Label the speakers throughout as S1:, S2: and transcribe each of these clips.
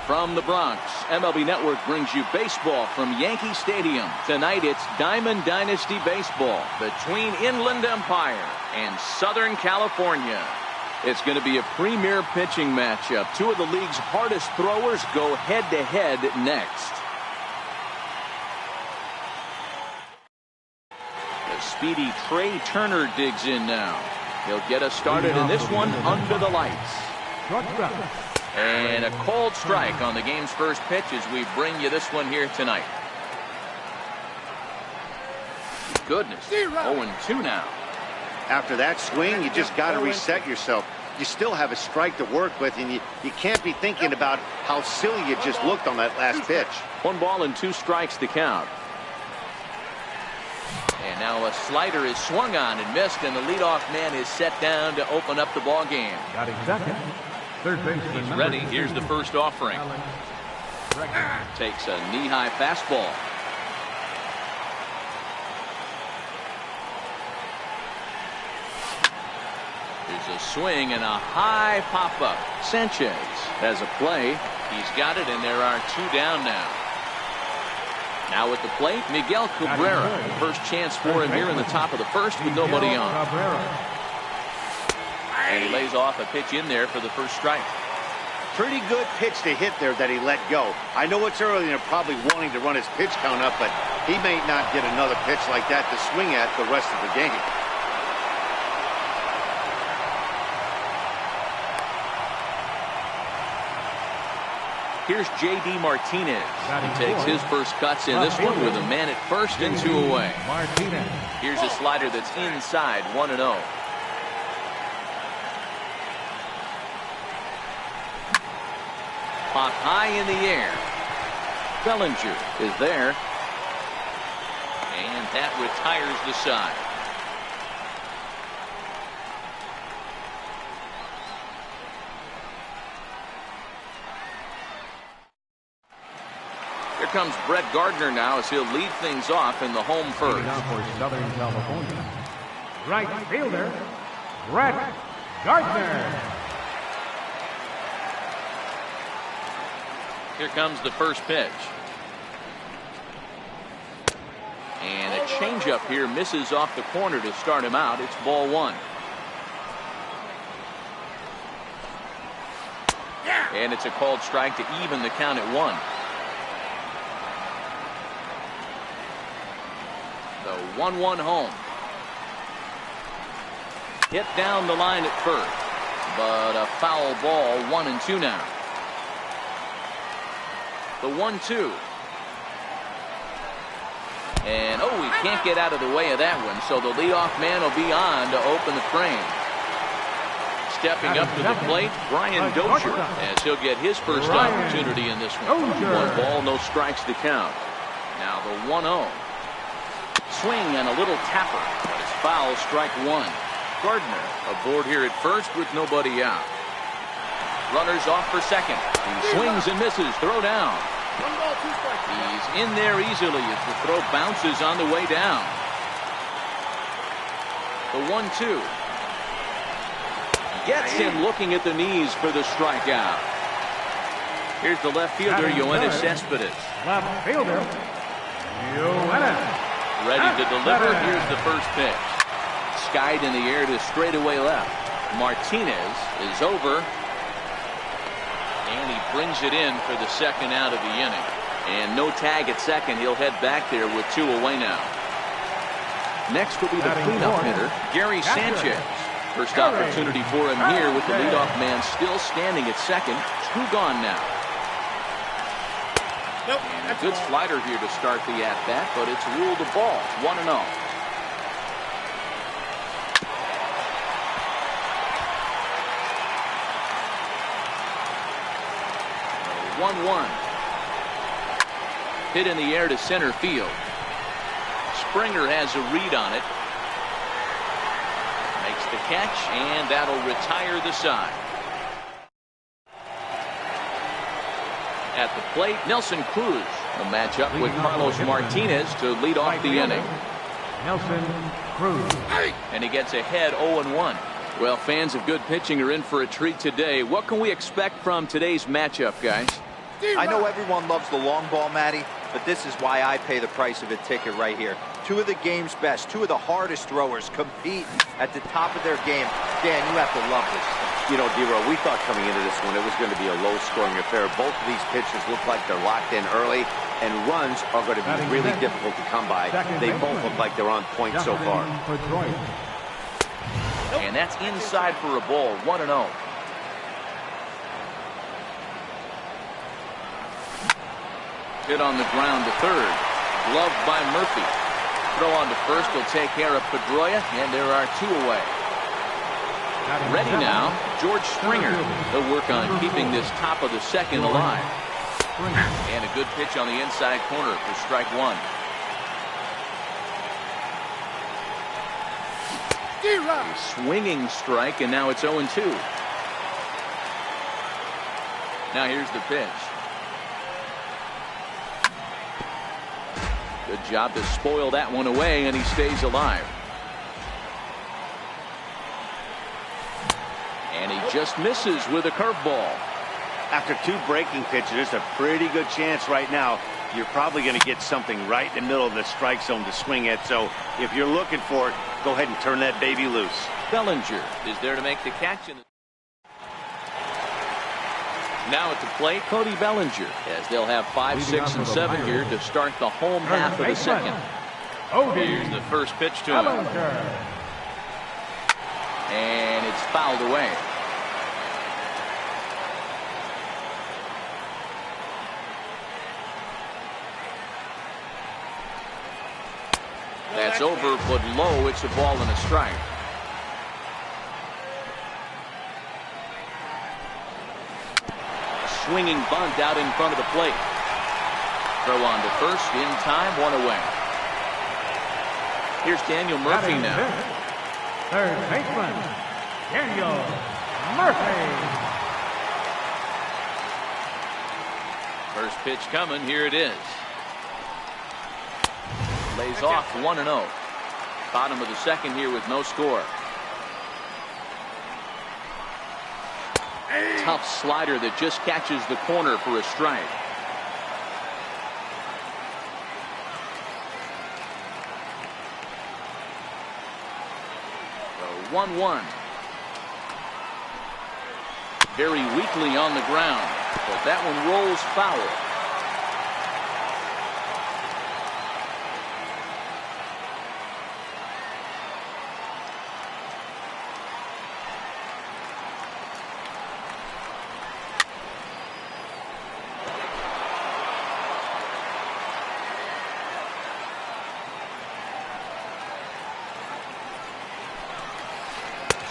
S1: From the Bronx, MLB Network brings you baseball from Yankee Stadium. Tonight it's Diamond Dynasty Baseball between Inland Empire and Southern California. It's going to be a premier pitching matchup. Two of the league's hardest throwers go head-to-head next. The speedy Trey Turner digs in now. He'll get us started in this one under the lights. And a cold strike on the game's first pitch as we bring you this one here tonight. Goodness, 0-2 now.
S2: After that swing, you just got to reset yourself. You still have a strike to work with, and you can't be thinking about how silly you just looked on that last pitch.
S1: 1 ball and 2 strikes to count. And now a slider is swung on and missed, and the leadoff man is set down to open up the ball game.
S3: Got him second. Third baseman.
S1: He's ready. Here's the first offering. Takes a knee-high fastball. There's a swing and a high pop-up. Sanchez has a play. He's got it, and there are 2 down now. Now at the plate, Miguel Cabrera. First chance for him here in the top of the first with nobody on. And he lays off a pitch in there for the first strike.
S2: Pretty good pitch to hit there that he let go. I know it's early and they're probably wanting to run his pitch count up, but he may not get another pitch like that to swing at the rest of the game.
S1: Here's J.D. Martinez. He takes his first cuts in this one with a man at first and 2 away. Here's a slider that's inside, 1-0. Pop high in the air. Bellinger is there. And that retires the side. Here comes Brett Gardner now as he'll lead things off in the home first.
S3: Now for Southern California, right fielder, Brett Gardner.
S1: Here comes the first pitch. And a changeup here misses off the corner to start him out. It's ball 1. And it's a called strike to even the count at 1. The 1-1 home. Hit down the line at first, but a foul ball. 1-2 now. The 1-2. And he can't get out of the way of that one, so the leadoff man will be on to open the frame. Stepping up to the plate, Brian Dozier, as he'll get his first opportunity in this one. 1 ball, no strikes to count. Now the 1-0. Swing and a little tapper, but it's foul, strike 1. Gardner aboard here at first with nobody out. Runners off for second. He swings and misses. Throw down. He's in there easily as the throw bounces on the way down. The 1-2. Gets him looking at the knees for the strikeout. Here's the left fielder, Yoenis Cespedes.
S3: Left fielder, Yoenis.
S1: Ready to deliver. Here's the first pitch. Skied in the air to straightaway left. Martinez is over. And he brings it in for the second out of the inning. And no tag at second. He'll head back there with 2 away now. Next will be the cleanup hitter, Gary Sanchez. First opportunity for him here with the leadoff man still standing at second. 2 gone now. And a good slider here to start the at-bat, but it's ruled a ball. 1-0. 1-1. Hit in the air to center field. Springer has a read on it. Makes the catch, and that'll retire the side. At the plate, Nelson Cruz will match up with Carlos Martinez to lead off the inning.
S3: Nelson Cruz.
S1: And he gets ahead 0-1. Well, fans of good pitching are in for a treat today. What can we expect from today's matchup, guys?
S4: I know everyone loves the long ball, Matty, but this is why I pay the price of a ticket right here. Two of the game's best, two of the hardest throwers compete at the top of their game. Dan, you have to love this stuff.
S2: You know, D-Row, we thought coming into this one it was going to be a low-scoring affair. Both of these pitchers look like they're locked in early, and runs are going to be really difficult to come by. They both look like they're on point so far.
S1: And that's inside for a ball, 1-0. Hit on the ground to third. Gloved by Murphy. Throw on to first will take care of Pedroia, and there are two away. Ready now, George Springer. He'll work on keeping this top of the second alive. And a good pitch on the inside corner for strike one. A swinging strike, and now it's 0-2. Now here's the pitch. Good job to spoil that one away, and he stays alive. And he just misses with a curveball.
S2: After two breaking pitches, there's a pretty good chance right now you're probably going to get something right in the middle of the strike zone to swing at. So if you're looking for it, go ahead and turn that baby loose.
S1: Bellinger is there to make the catch. Now at the plate, Cody Bellinger, as they'll have 5, 6, and 7 here to start the home half of the second. Here's the first pitch to him. And it's fouled away. That's over, but low. It's a ball and a strike. Swinging bunt out in front of the plate. Throw on to first, in time, one away. Here's Daniel Murphy now.
S3: Third baseman, Daniel Murphy.
S1: First pitch coming, here it is. Lays off 1-0. Bottom of the second here with no score. Tough slider that just catches the corner for a strike. So 1-1. Very weakly on the ground, but that one rolls foul.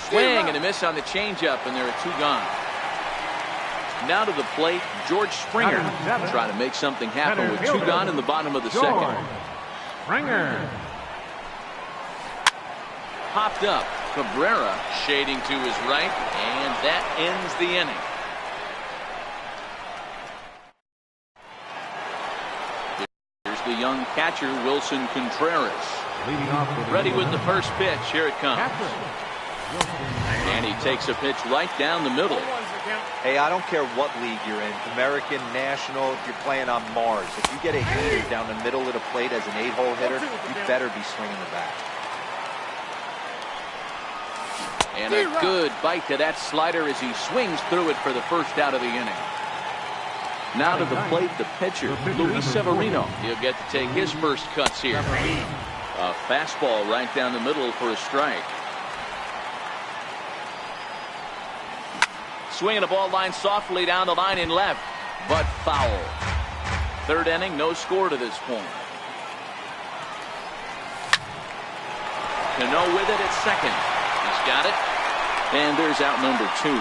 S1: Swing and a miss on the changeup, and there are two gone. Now to the plate, George Springer trying to make something happen with two gone in the bottom of the second.
S3: Springer.
S1: Popped up. Cabrera shading to his right, and that ends the inning. Here's the young catcher, Wilson Contreras. Ready with the first pitch. Here it comes. And he takes a pitch right down the middle.
S4: Hey, I don't care what league you're in, American, National, if you're playing on Mars. If you get a heater down the middle of the plate as an 8-hole hitter, you better be swinging the bat.
S1: And a good bite to that slider as he swings through it for the first out of the inning. Now to the plate, the pitcher, Luis Severino. He'll get to take his first cuts here. A fastball right down the middle for a strike. Swinging a ball line softly down the line in left, but foul. Third inning, no score to this point. Cano with it at second. He's got it. And there's out number 2.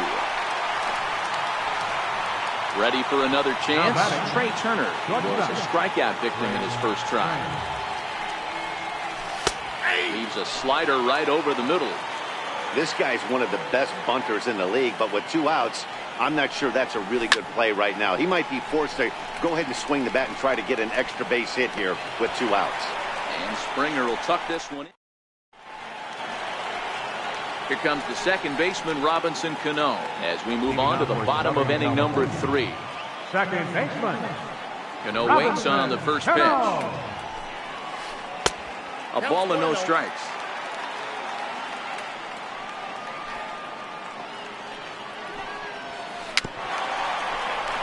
S1: Ready for another chance? Trey Turner was a strikeout victim in his first try. Leaves a slider right over the middle.
S2: This guy's one of the best bunters in the league, but with 2 outs, I'm not sure that's a really good play right now. He might be forced to go ahead and swing the bat and try to get an extra base hit here with 2 outs.
S1: And Springer will tuck this one in. Here comes the second baseman, Robinson Cano, as we move on to the bottom of inning number 3.
S3: Second baseman.
S1: Cano waits on the first pitch. A ball and no strikes.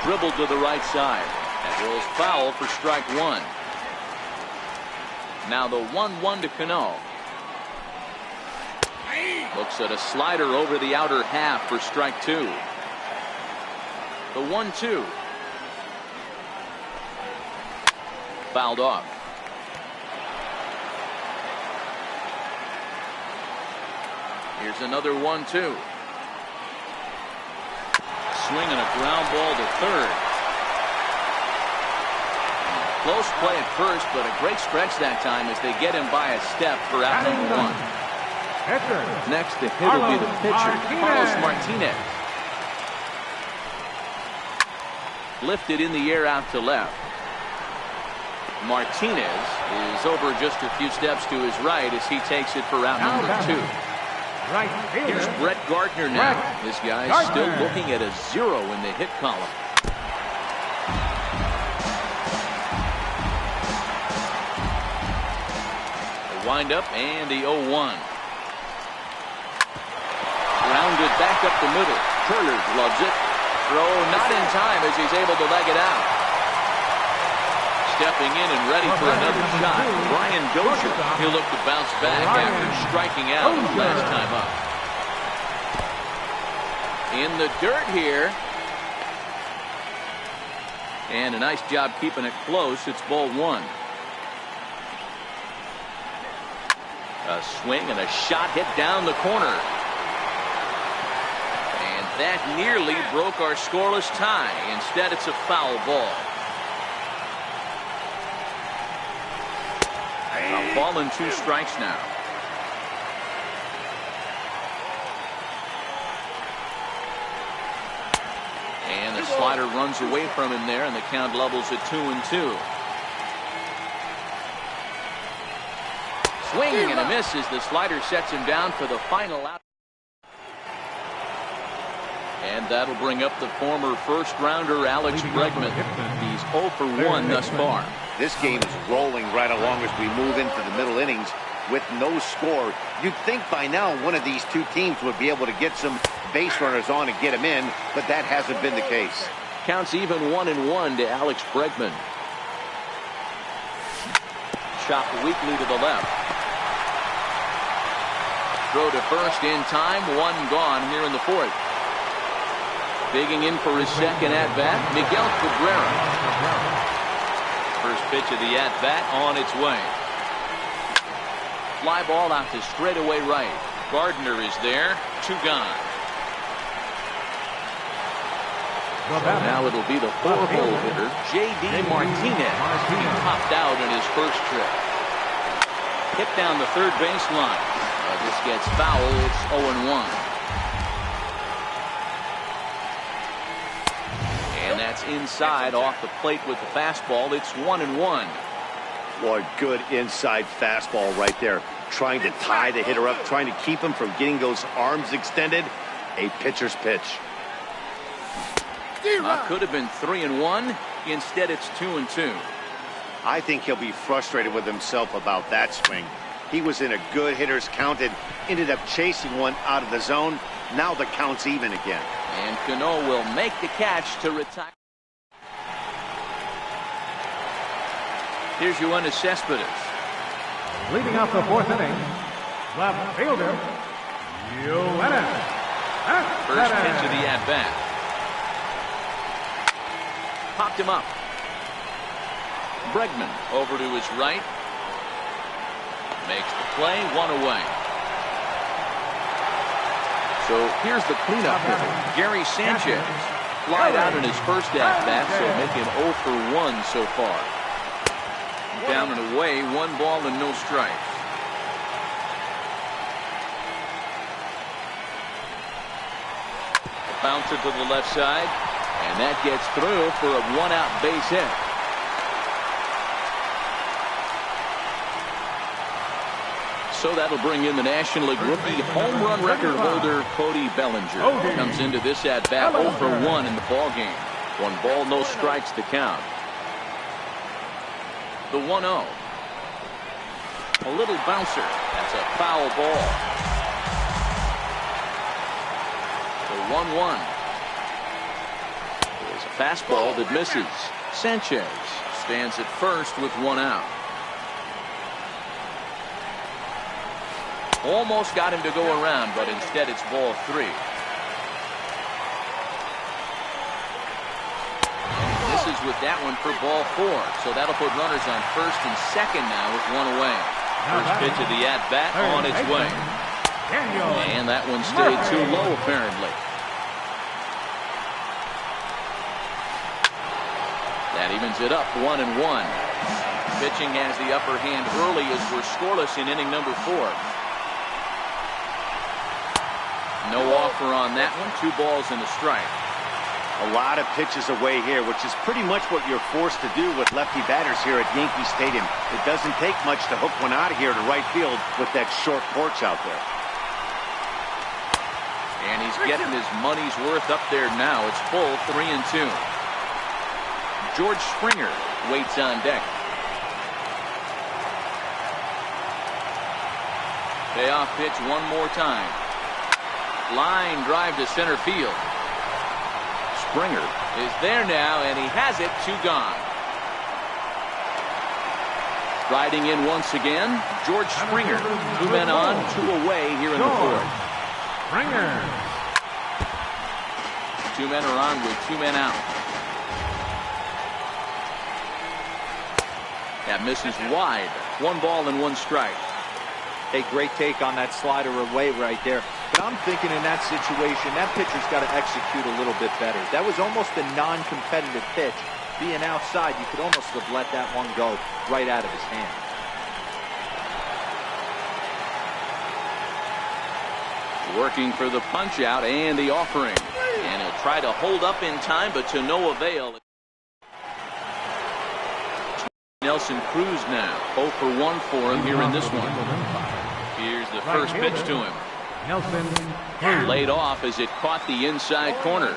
S1: Dribbled to the right side. That rolls foul for strike one. Now the 1-1 to Cano. Looks at a slider over the outer half for strike two. The 1-2. Fouled off. Here's another 1-2. Swing and a ground ball to third. Close play at first, but a great stretch that time as they get him by a step for out number one. Next to hit will be the pitcher, Carlos Martinez. Lifted in the air out to left. Martinez is over just a few steps to his right as he takes it for out number two. Here's Brett Gardner now. This guy's still looking at a 0 in the hit column. The windup and the 0-1. Grounded back up the middle. Turner loves it. Throw not in time as he's able to leg it out. Stepping in and ready for another shot. Brian Dozier. He'll look to bounce back after striking out last time up. In the dirt here. And a nice job keeping it close. It's ball one. A swing and a shot hit down the corner. And that nearly broke our scoreless tie. Instead, it's a foul ball. A ball and 2 strikes now. And the slider runs away from him there, and the count levels at 2-2. Swing and a miss as the slider sets him down for the final out. And that'll bring up the former first-rounder Alex Bregman. He's 0 for 1 thus far.
S2: This game is rolling right along as we move into the middle innings with no score. You'd think by now one of these two teams would be able to get some base runners on and get them in, but that hasn't been the case.
S1: Counts even 1-1 to Alex Bregman. Chopped weakly to the left. Throw to first in time. 1 gone here in the fourth. Digging in for his second at-bat, Miguel Cabrera. First pitch of the at-bat on its way. Fly ball out to straightaway right. Gardner is there. 2 gone. So now it'll be the 4-hole hitter, J.D. Martinez. He popped out in his first trip. Hit down the third baseline. This gets foul. It's 0-1. And that's inside off the plate with the fastball. It's 1-1.
S2: Boy, good inside fastball right there. Trying to tie the hitter up, trying to keep him from getting those arms extended. A pitcher's pitch.
S1: Could have been 3-1. Instead, it's 2-2.
S2: I think he'll be frustrated with himself about that swing. He was in a good hitter's count and ended up chasing one out of the zone. Now the count's even again.
S1: And Cano will make the catch to retire. Here's Yoenis Cespedes.
S3: Leading off the fourth inning, left fielder, Yoenis.
S1: First pitch of the at-bat. Popped him up. Bregman over to his right. Makes the play, 1 away. So here's the cleanup hitter, Gary Sanchez. Flied out in his first at-bat, so make him 0 for 1 so far. Down and away, 1 ball and no strikes. Bouncer to the left side, and that gets through for a 1-out base hit. So that'll bring in the National League rookie home run record holder Cody Bellinger. Comes into this at bat 0 for 1 in the ballgame. 1 ball, no strikes to count. The 1-0. A little bouncer. That's a foul ball. The 1-1. There's a fastball that misses. Sanchez stands at first with 1 out. Almost got him to go around, but instead it's ball 3. Misses with that one for ball 4. So that'll put runners on first and second now with 1 away. First pitch of the at-bat on its way. And that one stayed too low, apparently. That evens it up, 1-1. Pitching has the upper hand early as we're scoreless in inning number 4. No offer on that one. 2 balls and a strike.
S2: A lot of pitches away here, which is pretty much what you're forced to do with lefty batters here at Yankee Stadium. It doesn't take much to hook one out of here to right field with that short porch out there.
S1: And he's getting his money's worth up there now. It's full, 3-2. George Springer waits on deck. Payoff pitch one more time. Line drive to center field. Springer is there now, and he has it. 2 gone. Riding in once again, George Springer. 2 men on, 2 away here in the 4th.
S3: Springer.
S1: 2 men are on with 2 men out. That misses wide. 1 ball and 1 strike.
S4: Hey, great take on that slider away right there. But I'm thinking in that situation, that pitcher's got to execute a little bit better. That was almost a non-competitive pitch. Being outside, you could almost have let that one go right out of his hand.
S1: Working for the punch out and the offering. And he'll try to hold up in time, but to no avail. Nelson Cruz now 0 for 1 for him here in this one. Here's the first pitch to him.
S3: Nelson
S1: laid off as it caught the inside corner.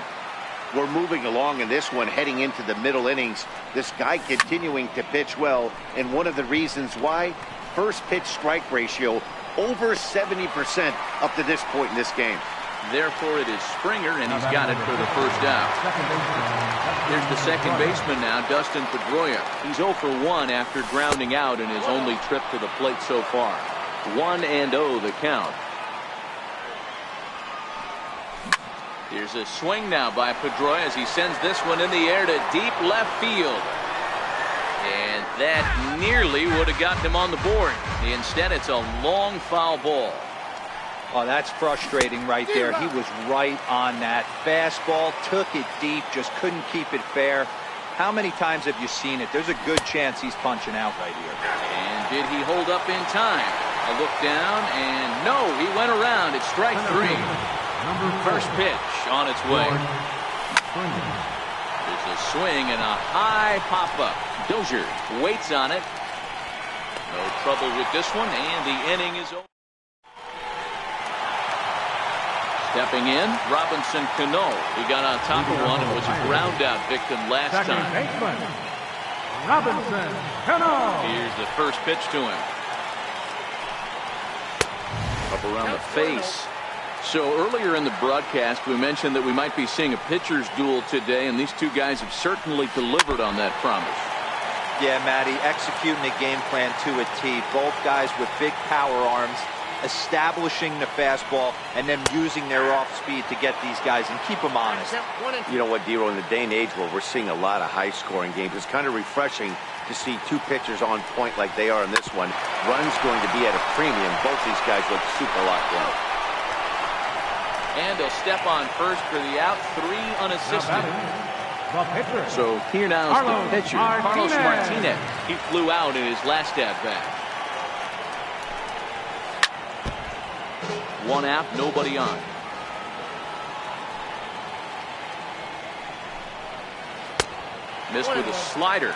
S2: We're moving along in this one, heading into the middle innings. This guy continuing to pitch well, and one of the reasons why, first pitch strike ratio over 70% up to this point in this game.
S1: Therefore, it is Springer, and he's got it for the first out. Here's the second baseman now, Dustin Pedroia. He's 0 for 1 after grounding out in his only trip to the plate so far. 1-0 the count. Here's a swing now by Pedroia as he sends this one in the air to deep left field. And that nearly would have gotten him on the board. Instead, it's a long foul ball.
S4: Oh, that's frustrating right there. He was right on that. Fastball, took it deep, just couldn't keep it fair. How many times have you seen it? There's a good chance he's punching out right here.
S1: And did he hold up in time? A look down, and no, he went around. It's strike 3. First pitch on its way. There's a swing and a high pop-up. Dozier waits on it. No trouble with this one, and the inning is over. Stepping in, Robinson Cano. He got on top of one and was a ground-out victim last time.
S3: Robinson Cano.
S1: Here's the first pitch to him. Up around the face. So earlier in the broadcast, we mentioned that we might be seeing a pitcher's duel today, and these two guys have certainly delivered on that promise.
S4: Yeah, Matty, executing the game plan to a T. Both guys with big power arms, establishing the fastball, and then using their off-speed to get these guys and keep them honest.
S2: You know what, Dero, in the day and age where we're seeing a lot of high-scoring games, it's kind of refreshing to see two pitchers on point like they are in this one. Runs going to be at a premium. Both these guys look super locked in.
S1: And a step on first for the out, 3 unassisted. So here now is the pitcher, Carlos Martinez. He flew out in his last at-bat. 1 out, nobody on. Missed with a slider.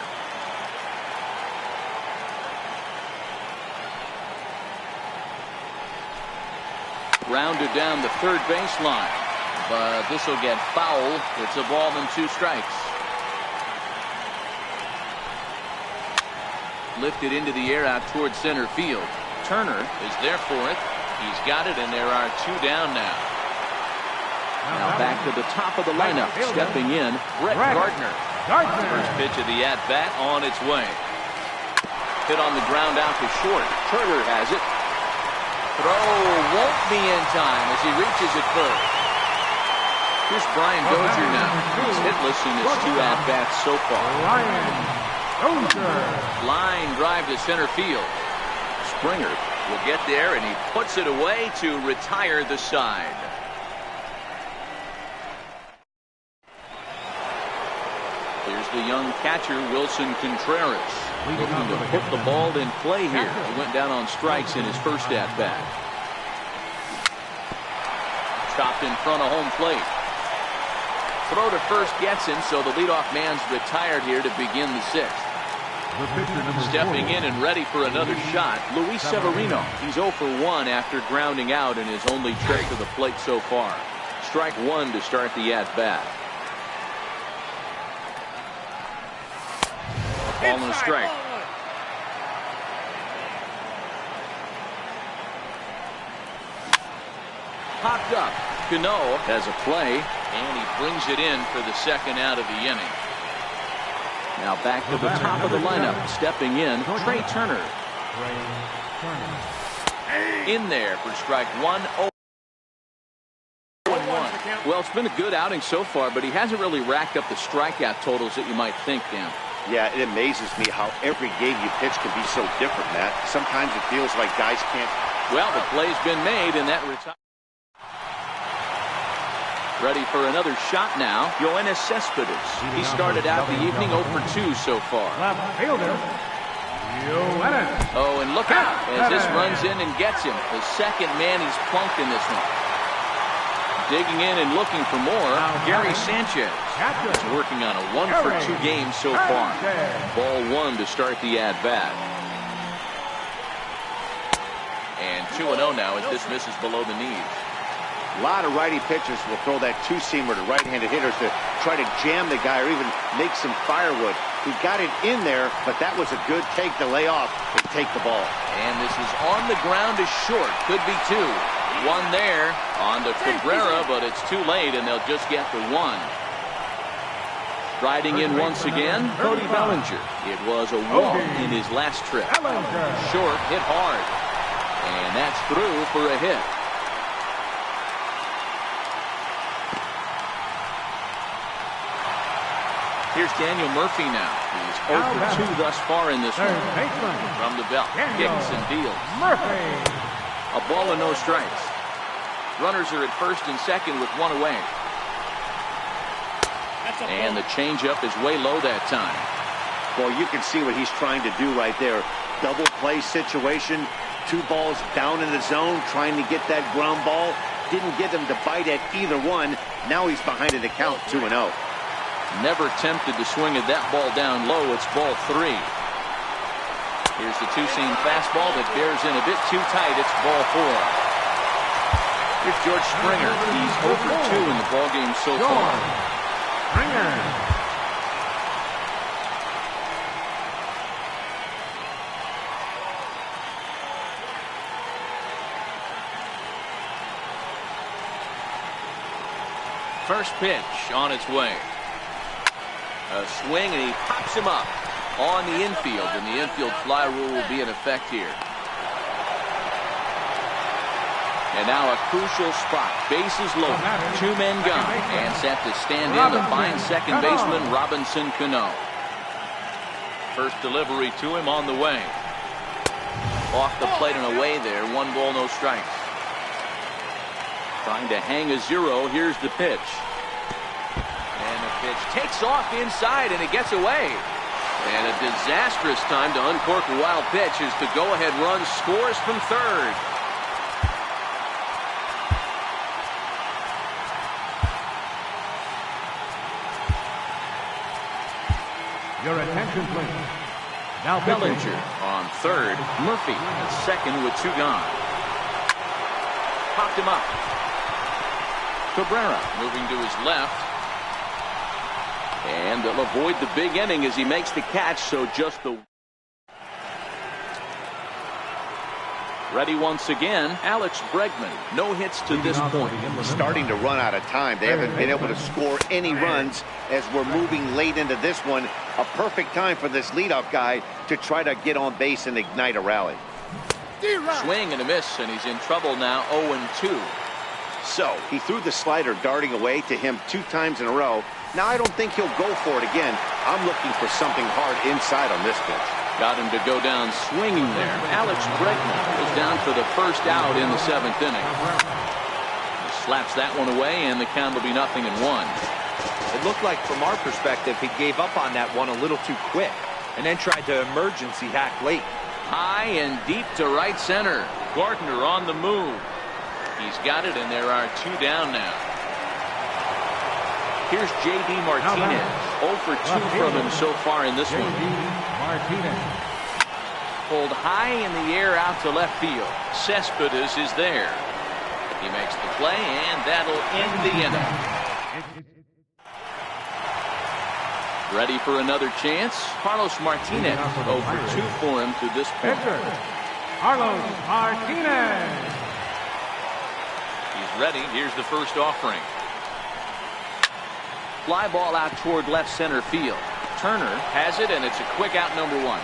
S1: Rounded down the third baseline, but this will get foul. It's a ball and 2 strikes. lifted into the air out towards center field. Turner is there for it. He's got it, and there are 2 down now. Now back to the top of the lineup. Stepping in, Brett Gardner. First pitch of the at-bat on its way. Hit on the ground out to short. Turner has it. Throw won't be in time as he reaches it first. Here's Brian Dozier now. He's hitless in his 2 at-bats so far. Line drive to center field. Springer will get there, and he puts it away to retire the side. Here's the young catcher, Wilson Contreras, looking to put the ball in play here. He went down on strikes in his first at-bat. Chopped in front of home plate. Throw to first gets him, so the leadoff man's retired here to begin the 6th. Stepping in and ready for another shot, Luis Severino. He's 0 for 1 after grounding out in his only trip to the plate so far. Strike 1 to start the at-bat. A ball and a strike. Popped up. Cano has a play, and he brings it in for the 2nd out of the inning. Now back to the top of the lineup. Stepping in, Trey Turner. In there for strike 1. 0-1. Well, it's been a good outing so far, but he hasn't really racked up the strikeout totals that you might think, Dan.
S2: Yeah, it amazes me how every game you pitch can be so different, Matt. Sometimes it feels like guys can't.
S1: Well, the play's been made, and that retires. Ready for another shot now, Yoenis Cespedes. He started out the evening 0 for 2 so far.
S3: Left fielder, Yoenis.
S1: Oh, and look out as this runs in and gets him. The 2nd man he's plunked in this one. Digging in and looking for more, Gary Sanchez. He's working on a 1 for 2 game so far. Ball 1 to start the at-bat. And 2-0 now as this misses below the knees.
S2: A lot of righty pitchers will throw that 2-seamer to right-handed hitters to try to jam the guy or even make some firewood. He got it in there, but that was a good take to lay off and take the ball.
S1: And this is on the ground to short. Could be 2. 1 there on to Cabrera, but it's too late, and they'll just get the 1. Riding in once again, Cody Bellinger. It was a walk in his last trip. Short, hit hard. And that's through for a hit. Here's Daniel Murphy now. He's 0 for 2 thus far in this one. From the belt, kicks and deals. A ball and no strikes. Runners are at first and second with 1 away. And the changeup is way low that time.
S2: Well, you can see what he's trying to do right there. Double play situation. 2 balls down in the zone, trying to get that ground ball. Didn't get him to bite at either one. Now he's behind in the count, 2-0.
S1: Never tempted to swing at that ball down low. It's ball 3. Here's the 2-seam fastball that bears in a bit too tight. It's ball 4. Here's George Springer. He's 0 for 2 in the ballgame so far.
S3: Springer.
S1: First pitch on its way. A swing, and he pops him up on the infield, and the infield fly rule will be in effect here. And now a crucial spot. Bases loaded. 2 men gone, and set to stand in to find second baseman Robinson Cano. First delivery to him on the way. Off the plate and away there. 1 ball, no strikes. Trying to hang a 0. Here's the pitch. Pitch takes off inside, and it gets away. And a disastrous time to uncork a wild pitch as the go-ahead run scores from third.
S3: Your attention, please. Now
S1: Bellinger on third. Murphy at second with 2 gone. Popped him up. Cabrera moving to his left. And they'll avoid the big inning as he makes the catch, so just the... Ready once again, Alex Bregman. No hits to this point.
S2: Starting to run out of time. They haven't been able to score any runs as we're moving late into this one. A perfect time for this leadoff guy to try to get on base and ignite a rally.
S1: Swing and a miss, and he's in trouble now, 0-2.
S2: So he threw the slider darting away to him 2 times in a row. Now I don't think he'll go for it again. I'm looking for something hard inside on this pitch.
S1: Got him to go down swinging there. Alex Bregman is down for the first out in the 7th inning. He slaps that one away, and the count will be 0-1.
S4: It looked like, from our perspective, he gave up on that one a little too quick and then tried to emergency hack late.
S1: High and deep to right center. Gardner on the move. He's got it, and there are 2 down now. Here's J.D. Martinez. 0 for 2 from him so far in this one. Pulled high in the air out to left field. Cespedes is there. He makes the play, and that'll end the inning. Ready for another chance? Carlos Martinez. 0 for 2 for him to this point.
S3: Carlos Martinez.
S1: He's ready. Here's the first offering. Fly ball out toward left center field. Turner has it, and it's a quick out, number 1.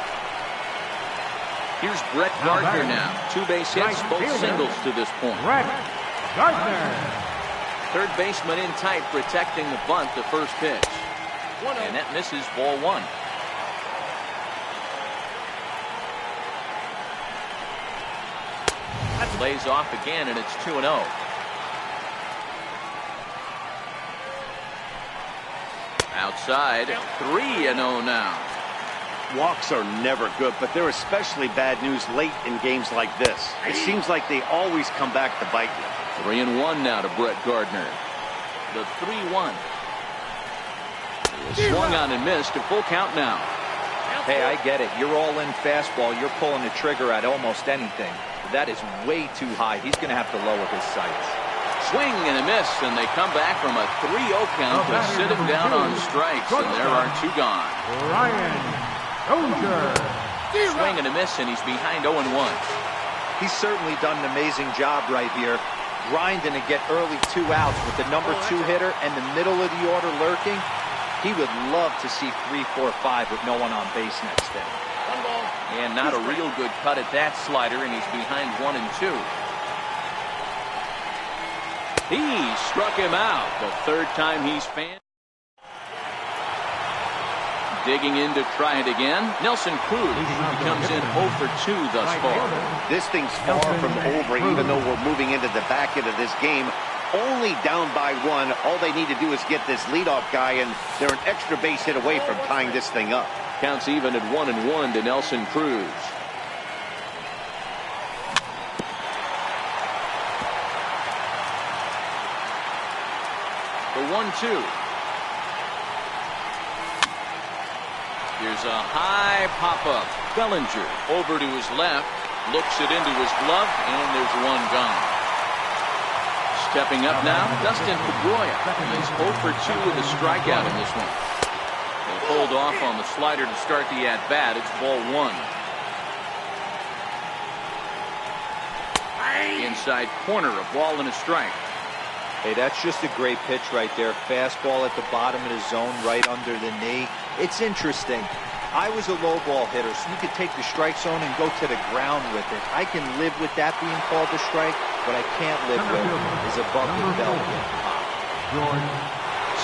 S1: Here's Brett Gardner now. 2 base hits, both singles to this point.
S3: Brett Gardner.
S1: Third baseman in tight, protecting the bunt, the first pitch. And that misses, ball 1. Lays off again, and it's 2-0. Outside, 3-0 now.
S2: Walks are never good, but they're especially bad news late in games like this. It seems like they always come back to bite you.
S1: 3-1 now to Brett Gardner. The 3-1. Swung on and missed. A full count now.
S4: Hey, I get it. You're all in fastball. You're pulling the trigger at almost anything. That is way too high. He's going to have to lower his sights.
S1: Swing and a miss, and they come back from a 3-0 count to sit him down on strikes, and there are 2 gone.
S3: Ryan Dozier.
S1: Swing and a miss, and he's behind 0-1.
S4: He's certainly done an amazing job right here, grinding to get early 2 outs with the number 2 hitter and the middle of the order lurking. He would love to see 3, 4, 5 with no one on base next day.
S1: And not a real good cut at that slider, and he's behind 1-2. He struck him out. The 3rd time he's fanned. Digging in to try it again. Nelson Cruz comes in 0 for 2 thus far.
S2: This thing's far from over, even though we're moving into the back end of this game. Only down by 1. All they need to do is get this leadoff guy, and they're an extra base hit away from tying this thing up.
S1: Counts even at 1-1 to Nelson Cruz. The 1-2. Here's a high pop-up. Bellinger over to his left. Looks it into his glove, and there's 1 gone. Stepping up now, Dustin Pedroia. He's 0 for 2 with a strikeout in this one. They'll hold off on the slider to start the at-bat. It's ball 1. Inside corner, a ball and a strike.
S4: Hey, that's just a great pitch right there. Fastball at the bottom of the zone, right under the knee. It's interesting. I was a low ball hitter, so you could take the strike zone and go to the ground with it. I can live with that being called a strike. What I can't live with is above the belt getting popped.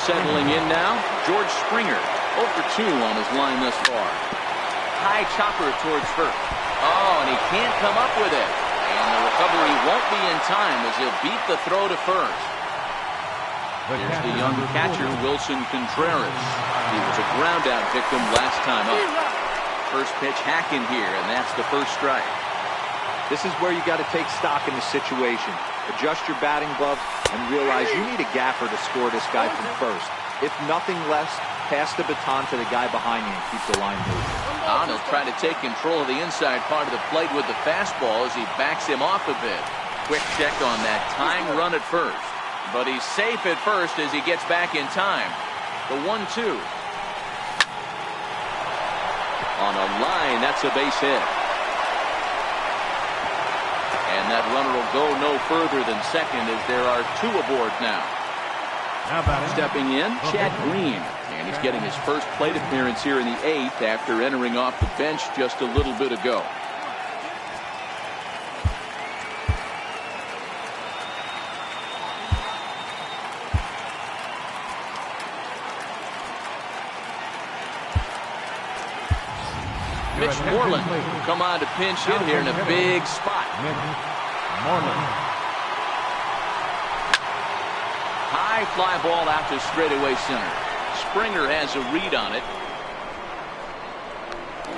S1: Settling in now, George Springer. 0 for 2 on his line thus far. High chopper towards first. Oh, and he can't come up with it. And the recovery won't be in time as he'll beat the throw to first. Here's the young catcher, Wilson Contreras. He was a ground-out victim last time up. First pitch hacking here, and that's the first strike.
S4: This is where you got to take stock in the situation. Adjust your batting glove and realize you need a gaffer to score this guy from first. If nothing less, pass the baton to the guy behind you and keep the line moving.
S1: He'll try to take control of the inside part of the plate with the fastball as he backs him off a bit. Quick check on that time run at first. But he's safe at first as he gets back in time. The 1-2. On a line, that's a base hit. that runner will go no further than second as there are 2 aboard now. Stepping in, Chad Green. And he's getting his first plate appearance here in the 8th after entering off the bench just a little bit ago. Mitch Moreland will come on to pinch hit here in a big spot. High fly ball out to straightaway center. Springer has a read on it.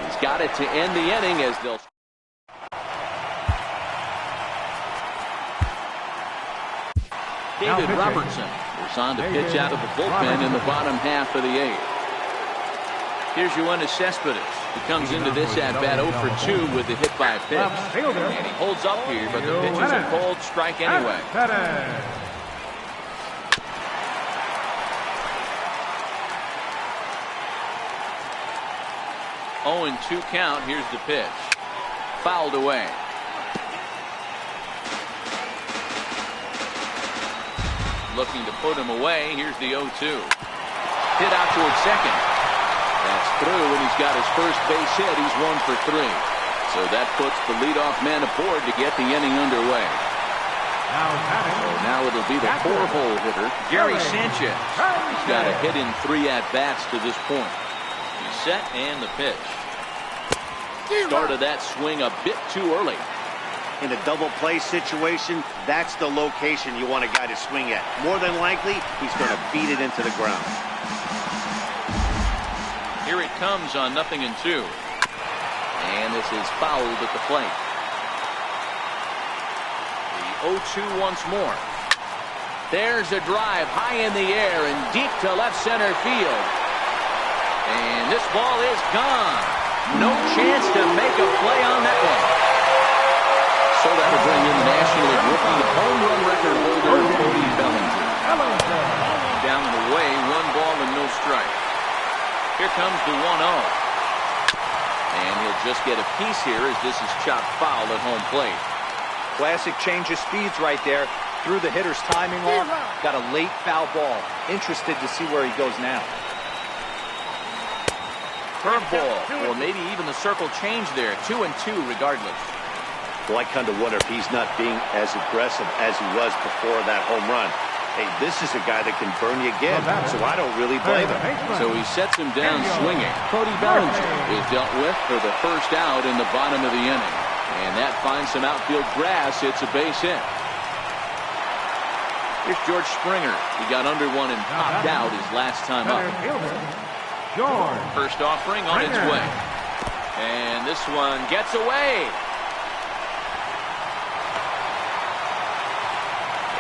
S1: He's got it to end the inning as they'll. David Robertson is on to pitch out of the bullpen in the bottom half of the 8th. Here's Yoenis Cespedes. He comes into this at-bat 0 for 2 with the hit by pitch. And he holds up here, but the pitch is a cold strike anyway. 0-2 count. Here's the pitch. Fouled away. Looking to put him away. Here's the 0-2. Hit out towards second. That's through, and he's got his first base hit. He's 1 for 3. So that puts the leadoff man aboard to get the inning underway. So now it'll be the 4-hole hitter, Gary Sanchez. He's got a hit in 3 at-bats to this point. He's set and the pitch. Started that swing a bit too early.
S2: In a double play situation, that's the location you want a guy to swing at. More than likely, he's going to beat it into the ground.
S1: Here it comes on 0-2. And this is fouled at the plate. The 0-2 once more. There's a drive high in the air and deep to left center field. And this ball is gone. No chance to make a play on that one. So that will bring in the National League rookie home run record holder, Cody Bellinger. Down and away, 1 ball and no strike. Here comes the 1-0. And he'll just get a piece here as this is chopped foul at home plate.
S4: Classic change of speeds right there. Threw the hitter's timing off. Got a late foul ball. Interested to see where he goes now.
S1: Curveball, or maybe even the circle change there. 2-2 regardless.
S2: Well, I kind of wonder if he's not being as aggressive as he was before that home run. Hey, this is a guy that can burn you again, so I don't really blame him.
S1: So he sets him down swinging. Cody Bellinger is dealt with for the first out in the bottom of the inning. And that finds some outfield grass. It's a base hit. Here's George Springer. He got under one and popped out his last time up. First offering on its way. And this one gets away.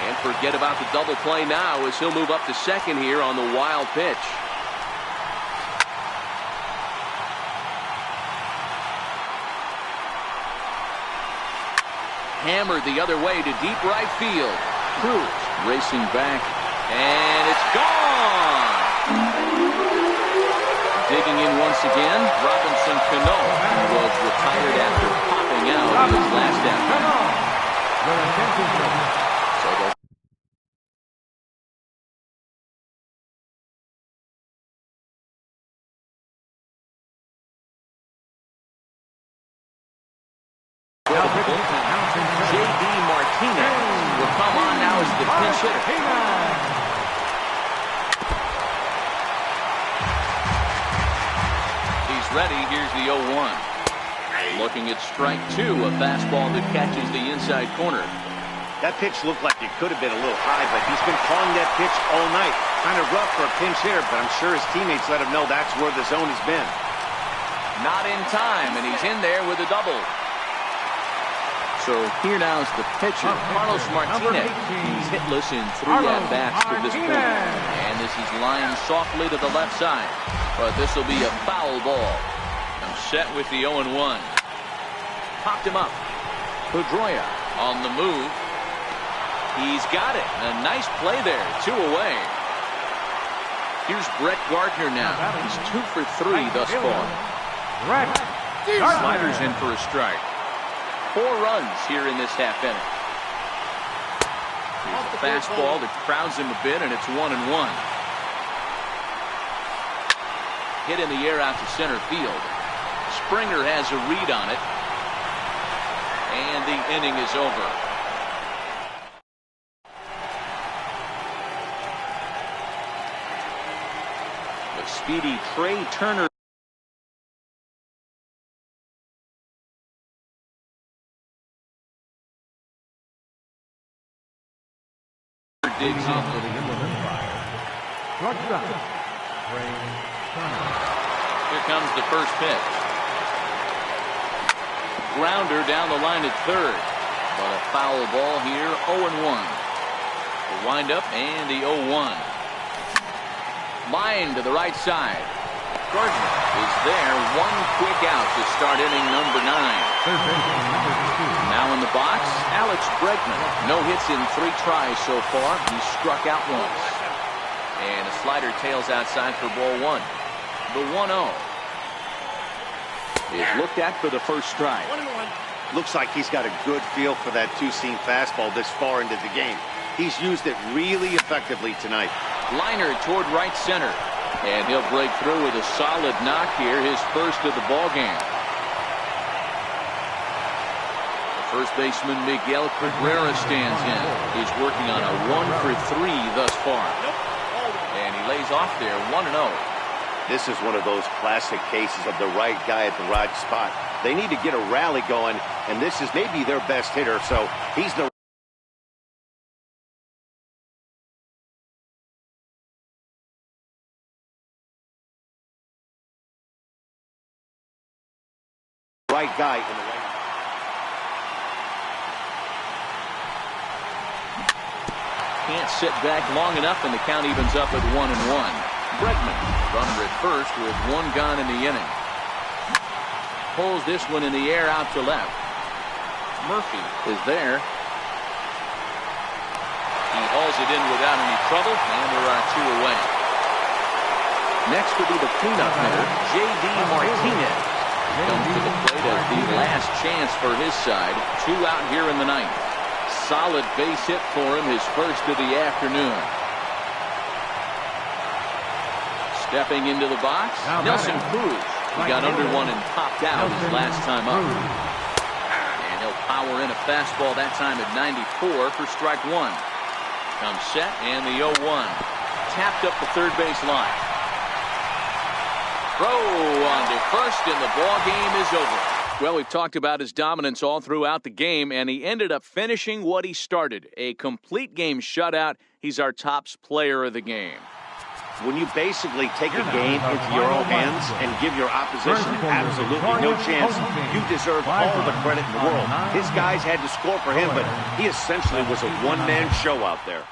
S1: And forget about the double play now as he'll move up to second here on the wild pitch. Hammered the other way to deep right field. Cruz racing back, and it's gone. Digging in once again, Robinson Cano was retired after popping out in his last at-bat. J.D. Martinez will come on now as the pinch hitter. He's ready. Here's the 0-1. Looking at strike 2, a fastball that catches the inside corner.
S2: That pitch looked like it could have been a little high, but he's been calling that pitch all night. Kind of rough for a pinch hitter, but I'm sure his teammates let him know that's where the zone has been.
S1: Not in time, and he's in there with a double. So here now is the pitcher, Carlos Martinez. He's hitless in 3 at-bats to this point. And this is lined softly to the left side. But this will be a foul ball. I'm set with the 0-1. Popped him up. Pedroia on the move. He's got it. A nice play there. 2 away. Here's Brett Gardner now. He's 2 for 3 thus far. Sliders in for a strike. 4 runs here in this half inning. Here's a fastball that crowds him a bit, and it's 1-1. Hit in the air out to center field. Springer has a read on it, and the inning is over. The speedy Trey Turner digs in. Here comes the first pitch. Grounder down the line at third, but a foul ball here. 0-1. The windup and the 0-1. Line to the right side. Gardner is there. 1 quick out to start inning number 9. Now in the box, Alex Bregman. No hits in 3 tries so far. He struck out once. And a slider tails outside for ball 1. The 1-0 is looked at for the first strike.
S2: Looks like he's got a good feel for that two-seam fastball this far into the game. He's used it really effectively tonight.
S1: Liner toward right center. And he'll break through with a solid knock here, his first of the ball game. First baseman Miguel Cabrera stands in. He's working on a 1-for-3 thus far. And he lays off there, 1-0.
S2: This is one of those classic cases of the right guy at the right spot. They need to get a rally going, and this is maybe their best hitter, so he's the right guy in the right.
S1: Can't sit back long enough, and the count evens up at 1-1. Bregman, runner at first with 1 gone in the inning. Pulls this one in the air out to left. Murphy is there. He hauls it in without any trouble, and there are 2 away. Next will be the cleanup hitter, J.D. Martinez. Comes to the plate as the last chance for his side. 2 out here in the 9th. Solid base hit for him, his first of the afternoon. Stepping into the box, Nelson Cruz. He got under one and popped out his last time up. And he'll power in a fastball that time at 94 for strike 1. Comes set, and the 0-1. Tapped up the third base line. Throw on to first, and the ball game is over. Well, we've talked about his dominance all throughout the game, and he ended up finishing what he started. A complete game shutout. He's our tops player of the game.
S2: When you basically take a game into your own hands and give your opposition absolutely no chance, you deserve all the credit in the world. His guys had to score for him, but he essentially was a one-man show out there.